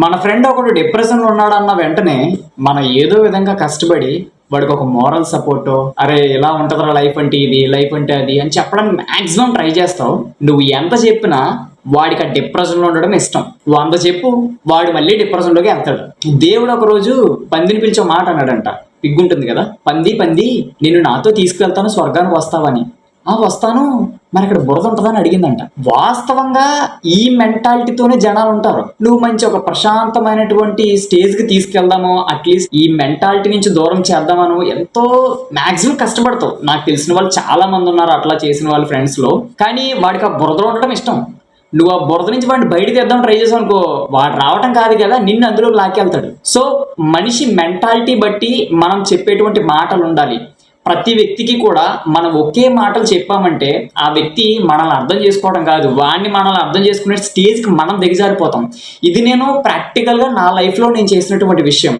మన ఫ్రెండ్ ఒకడు డిప్రెషన్లో ఉన్నాడన్న వెంటనే మనం ఏదో విధంగా కష్టపడి వాడికి ఒక మోరల్ సపోర్ట్, అరే ఇలా ఉంటుందిరా లైఫ్ అంటే ఇది, లైఫ్ అంటే అది అని చెప్పడానికి మాక్సిమం ట్రై చేస్తావు. నువ్వు ఎంత చెప్పినా వాడికి ఆ డిప్రెషన్లో ఉండడం ఇష్టం. 100 చెప్పు, వాడు మళ్ళీ డిప్రెషన్లోకి వెళ్తాడు. దేవుడు ఒక రోజు పందిని పిలిచి ఒక మాట అన్నాడంట. పిగ్గుంటుంది కదా, పంది పంది నేను నాతో తీసుకెళ్తాను స్వర్గానికి వస్తావని. వస్తాను, మరి ఇక్కడ బురద ఉంటుందని అడిగిందంట. వాస్తవంగా ఈ మెంటాలిటీతోనే జనాలు ఉంటారు. నువ్వు మంచి ఒక ప్రశాంతమైనటువంటి స్టేజ్కి తీసుకెళ్దామో, అట్లీస్ట్ ఈ మెంటాలిటీ నుంచి దూరం చేద్దామను ఎంతో మాక్సిమం కష్టపడతావు. నాకు తెలిసిన వాళ్ళు చాలా మంది ఉన్నారు అట్లా చేసిన వాళ్ళ ఫ్రెండ్స్లో. కానీ వాడికి ఆ బురదలో ఉండడం ఇష్టం. నువ్వు ఆ బురద నుంచి వాడిని బయట తెద్దాం ట్రై చేసావు అనుకో, వాడు రావటం కాదు కదా, నిన్ను అందులోకి లాక్కెళ్తాడు. సో మనిషి మెంటాలిటీ బట్టి మనం చెప్పేటువంటి మాటలు ఉండాలి. ప్రతి వ్యక్తికి కూడా మనం ఒకే మాటలు చెప్పామంటే ఆ వ్యక్తి మనల్ని అర్థం చేసుకోవడం కాదు, వాడిని మనల్ని అర్థం చేసుకునే స్టేజ్కి మనం దిగజారిపోతాం. ఇది నేను ప్రాక్టికల్గా నా లైఫ్లో నేను చేసినటువంటి విషయం.